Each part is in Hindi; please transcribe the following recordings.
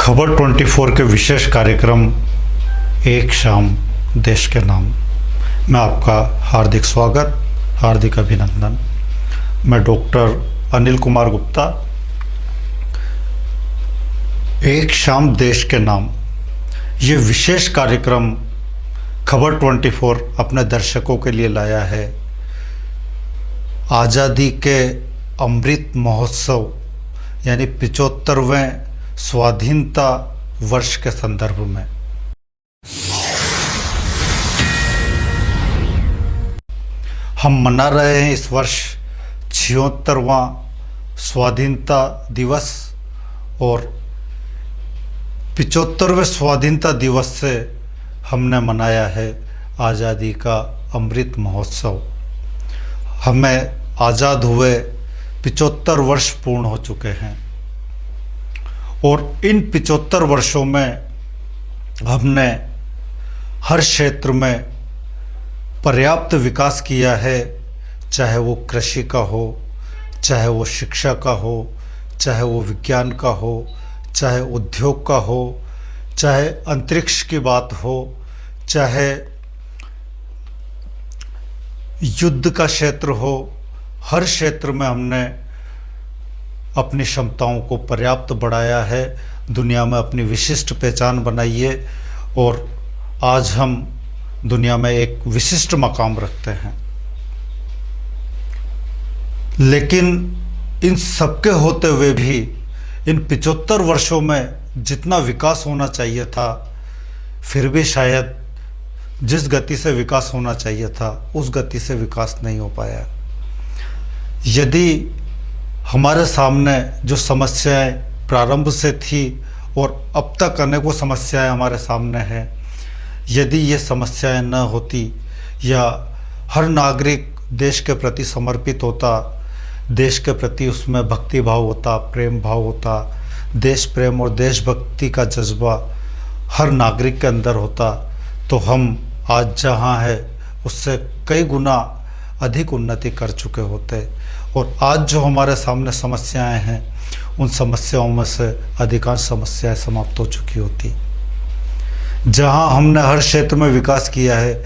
खबर 24 के विशेष कार्यक्रम एक शाम देश के नाम में आपका हार्दिक स्वागत, हार्दिक अभिनंदन। मैं डॉक्टर अनिल कुमार गुप्ता। एक शाम देश के नाम ये विशेष कार्यक्रम खबर 24 अपने दर्शकों के लिए लाया है आज़ादी के अमृत महोत्सव यानी 75वें स्वाधीनता वर्ष के संदर्भ में। हम मना रहे हैं इस वर्ष 76वां स्वाधीनता दिवस और 75वें स्वाधीनता दिवस से हमने मनाया है आज़ादी का अमृत महोत्सव। हमें आज़ाद हुए 75 वर्ष पूर्ण हो चुके हैं और इन 75 वर्षों में हमने हर क्षेत्र में पर्याप्त विकास किया है, चाहे वो कृषि का हो, चाहे वो शिक्षा का हो, चाहे वो विज्ञान का हो, चाहे उद्योग का हो, चाहे अंतरिक्ष की बात हो, चाहे युद्ध का क्षेत्र हो। हर क्षेत्र में हमने अपनी क्षमताओं को पर्याप्त बढ़ाया है, दुनिया में अपनी विशिष्ट पहचान बनाई है और आज हम दुनिया में एक विशिष्ट मकाम रखते हैं। लेकिन इन सबके होते हुए भी इन 75 वर्षों में जितना विकास होना चाहिए था, फिर भी शायद जिस गति से विकास होना चाहिए था उस गति से विकास नहीं हो पाया। यदि हमारे सामने जो समस्याएं प्रारंभ से थी और अब तक अनेकों समस्याएं हमारे सामने हैं, यदि ये समस्याएं न होती या हर नागरिक देश के प्रति समर्पित होता, देश के प्रति उसमें भक्ति भाव होता, प्रेम भाव होता, देश प्रेम और देशभक्ति का जज्बा हर नागरिक के अंदर होता, तो हम आज जहाँ है उससे कई गुना अधिक उन्नति कर चुके होते। और आज जो हमारे सामने समस्याएं हैं, उन समस्याओं में से अधिकांश समस्याएं समाप्त हो चुकी होती। जहां हमने हर क्षेत्र में विकास किया है,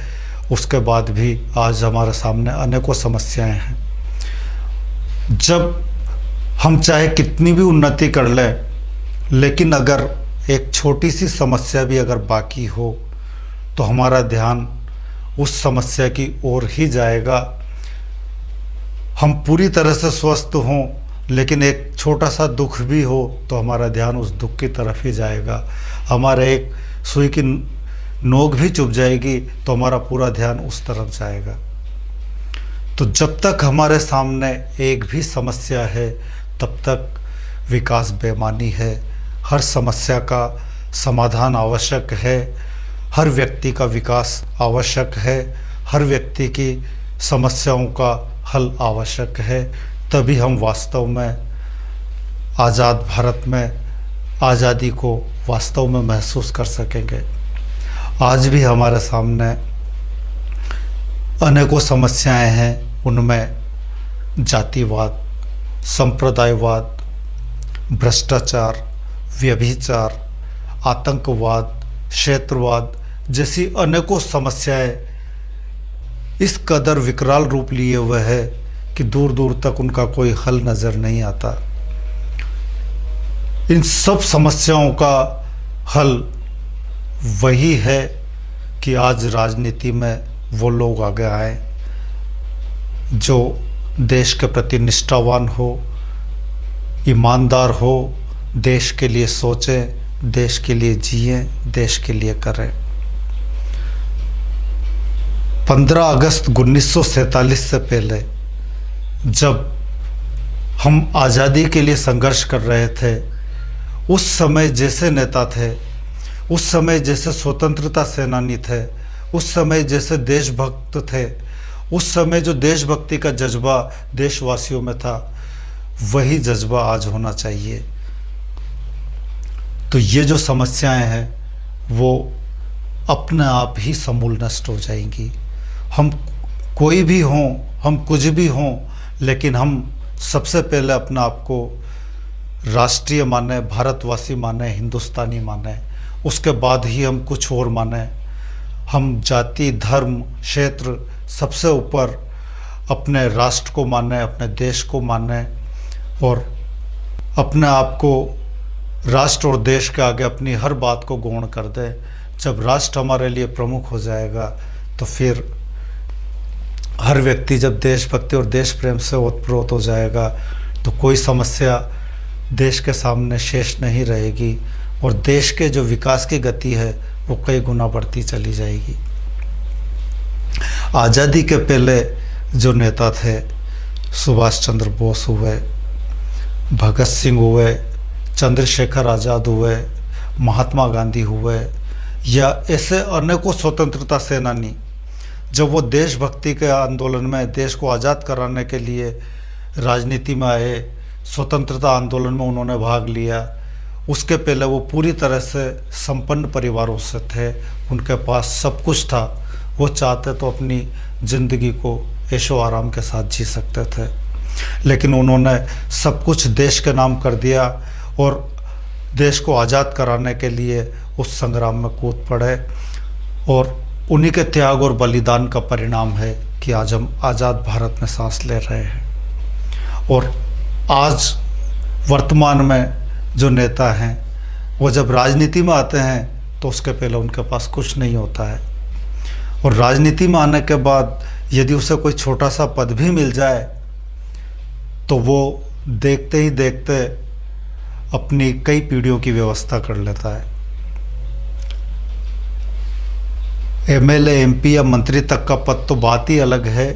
उसके बाद भी आज हमारे सामने अनेकों समस्याएं हैं। जब हम चाहे कितनी भी उन्नति कर लें, लेकिन अगर एक छोटी सी समस्या भी अगर बाकी हो तो हमारा ध्यान उस समस्या की ओर ही जाएगा। हम पूरी तरह से स्वस्थ हों, लेकिन एक छोटा सा दुख भी हो तो हमारा ध्यान उस दुख की तरफ ही जाएगा। हमारा एक सुई की नोक भी चुभ जाएगी तो हमारा पूरा ध्यान उस तरफ जाएगा। तो जब तक हमारे सामने एक भी समस्या है, तब तक विकास बेमानी है। हर समस्या का समाधान आवश्यक है, हर व्यक्ति का विकास आवश्यक है, हर व्यक्ति की समस्याओं का हल आवश्यक है। तभी हम वास्तव में आज़ाद भारत में आज़ादी को वास्तव में महसूस कर सकेंगे। आज भी हमारे सामने अनेकों समस्याएं हैं, उनमें जातिवाद, संप्रदायवाद, भ्रष्टाचार, व्यभिचार, आतंकवाद, क्षेत्रवाद जैसी अनेकों समस्याएं इस कदर विकराल रूप लिए हुए है कि दूर दूर तक उनका कोई हल नज़र नहीं आता। इन सब समस्याओं का हल वही है कि आज राजनीति में वो लोग आगे आए जो देश के प्रति निष्ठावान हो, ईमानदार हो, देश के लिए सोचें, देश के लिए जिएं, देश के लिए करें। 15 अगस्त 1947 से पहले जब हम आज़ादी के लिए संघर्ष कर रहे थे, उस समय जैसे नेता थे, उस समय जैसे स्वतंत्रता सेनानी थे, उस समय जैसे देशभक्त थे, उस समय जो देशभक्ति का जज्बा देशवासियों में था, वही जज्बा आज होना चाहिए। तो ये जो समस्याएं हैं वो अपने आप ही समूल नष्ट हो जाएंगी। हम कोई भी हों, हम कुछ भी हों, लेकिन हम सबसे पहले अपने आप को राष्ट्रीय माने, भारतवासी माने, हिंदुस्तानी माने, उसके बाद ही हम कुछ और माने। हम जाति, धर्म, क्षेत्र सबसे ऊपर अपने राष्ट्र को माने, अपने देश को माने और अपने आप को राष्ट्र और देश के आगे अपनी हर बात को गौण कर दे। जब राष्ट्र हमारे लिए प्रमुख हो जाएगा तो फिर हर व्यक्ति जब देशभक्ति और देश प्रेम से ओतप्रोत हो जाएगा तो कोई समस्या देश के सामने शेष नहीं रहेगी और देश के जो विकास की गति है वो कई गुना बढ़ती चली जाएगी। आज़ादी के पहले जो नेता थे, सुभाष चंद्र बोस हुए, भगत सिंह हुए, चंद्रशेखर आज़ाद हुए, महात्मा गांधी हुए, या ऐसे अनेकों स्वतंत्रता सेनानी, जब वो देशभक्ति के आंदोलन में देश को आज़ाद कराने के लिए राजनीति में आए, स्वतंत्रता आंदोलन में उन्होंने भाग लिया, उसके पहले वो पूरी तरह से संपन्न परिवारों से थे, उनके पास सब कुछ था। वो चाहते तो अपनी ज़िंदगी को ऐशो आराम के साथ जी सकते थे, लेकिन उन्होंने सब कुछ देश के नाम कर दिया और देश को आज़ाद कराने के लिए उस संग्राम में कूद पड़े और उन्हीं के त्याग और बलिदान का परिणाम है कि आज हम आज़ाद भारत में सांस ले रहे हैं। और आज वर्तमान में जो नेता हैं वो जब राजनीति में आते हैं तो उसके पहले उनके पास कुछ नहीं होता है, और राजनीति में आने के बाद यदि उसे कोई छोटा सा पद भी मिल जाए तो वो देखते ही देखते अपनी कई पीढ़ियों की व्यवस्था कर लेता है। एमएलए, एमपी या मंत्री तक का पद तो बात ही अलग है।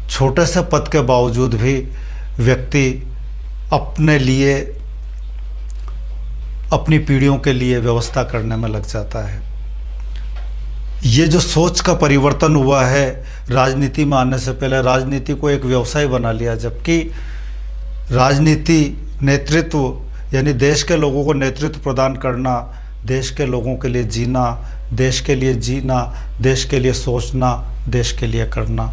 छोटे से पद के बावजूद भी व्यक्ति अपने लिए, अपनी पीढ़ियों के लिए व्यवस्था करने में लग जाता है। ये जो सोच का परिवर्तन हुआ है, राजनीति में आने से पहले राजनीति को एक व्यवसाय बना लिया, जबकि राजनीति नेतृत्व यानी देश के लोगों को नेतृत्व प्रदान करना, देश के लोगों के लिए जीना, देश के लिए जीना, देश के लिए सोचना, देश के लिए करना,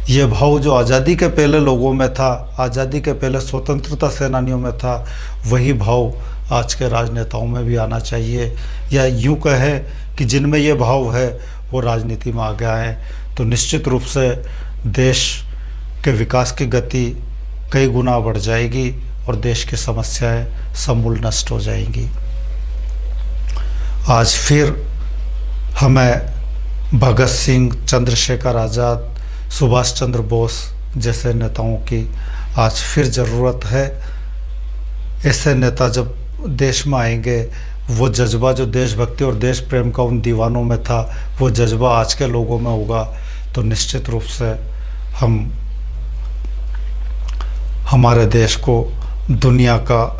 ये भाव जो आज़ादी के पहले लोगों में था, आज़ादी के पहले स्वतंत्रता सेनानियों में था, वही भाव आज के राजनेताओं में भी आना चाहिए। या यूँ कहें कि जिनमें ये भाव है वो राजनीति में आ गया है, तो निश्चित रूप से देश के विकास की गति कई गुना बढ़ जाएगी और देश की समस्याएं समूल नष्ट हो जाएंगी। आज फिर हमें भगत सिंह, चंद्रशेखर आज़ाद, सुभाष चंद्र बोस जैसे नेताओं की आज फिर ज़रूरत है। ऐसे नेता जब देश में आएंगे, वो जज्बा जो देशभक्ति और देश प्रेम का उन दीवानों में था, वो जज्बा आज के लोगों में होगा, तो निश्चित रूप से हम हमारे देश को दुनिया का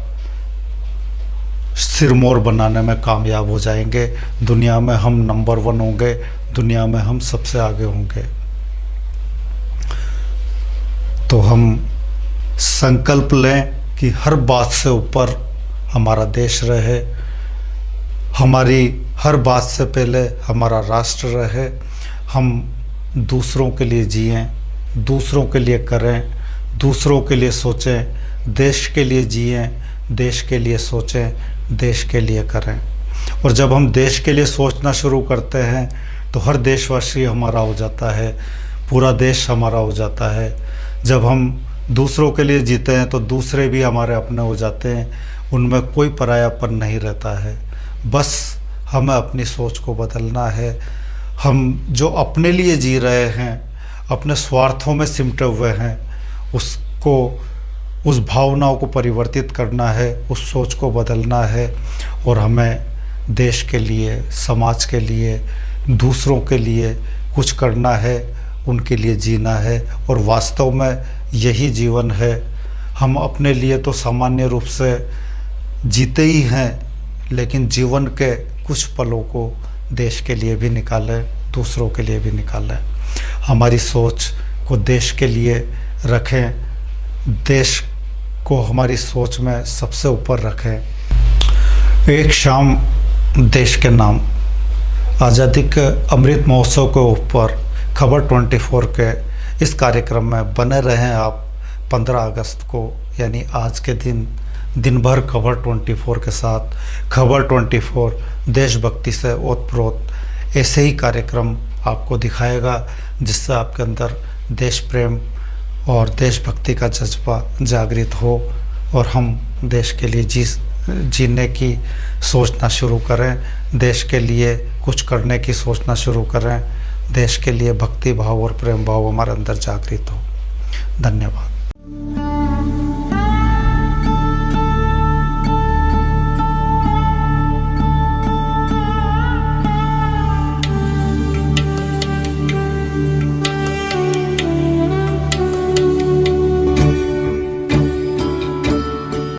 सिरमौर बनाने में कामयाब हो जाएंगे। दुनिया में हम नंबर 1 होंगे, दुनिया में हम सबसे आगे होंगे। तो हम संकल्प लें कि हर बात से ऊपर हमारा देश रहे, हमारी हर बात से पहले हमारा राष्ट्र रहे। हम दूसरों के लिए जिएं, दूसरों के लिए करें, दूसरों के लिए सोचें, देश के लिए जिएं, देश के लिए सोचें, देश के लिए करें। और जब हम देश के लिए सोचना शुरू करते हैं तो हर देशवासी हमारा हो जाता है, पूरा देश हमारा हो जाता है। जब हम दूसरों के लिए जीते हैं तो दूसरे भी हमारे अपने हो जाते हैं, उनमें कोई परायापन नहीं रहता है। बस हमें अपनी सोच को बदलना है। हम जो अपने लिए जी रहे हैं, अपने स्वार्थों में सिमटे हुए हैं, उसको, उस भावनाओं को परिवर्तित करना है, उस सोच को बदलना है और हमें देश के लिए, समाज के लिए, दूसरों के लिए कुछ करना है, उनके लिए जीना है। और वास्तव में यही जीवन है। हम अपने लिए तो सामान्य रूप से जीते ही हैं, लेकिन जीवन के कुछ पलों को देश के लिए भी निकालें, दूसरों के लिए भी निकालें। हमारी सोच को देश के लिए रखें, देश को हमारी सोच में सबसे ऊपर रखें। एक शाम देश के नाम आज़ादी के अमृत महोत्सव के ऊपर खबर 24 के इस कार्यक्रम में बने रहें आप। 15 अगस्त को यानी आज के दिन दिन भर खबर 24 के साथ, खबर 24 देशभक्ति से ओतप्रोत ऐसे ही कार्यक्रम आपको दिखाएगा जिससे आपके अंदर देश प्रेम और देशभक्ति का जज्बा जागृत हो और हम देश के लिए जीने की सोचना शुरू करें, देश के लिए कुछ करने की सोचना शुरू करें, देश के लिए भक्ति भाव और प्रेम भाव हमारे अंदर जागृत हो। धन्यवाद।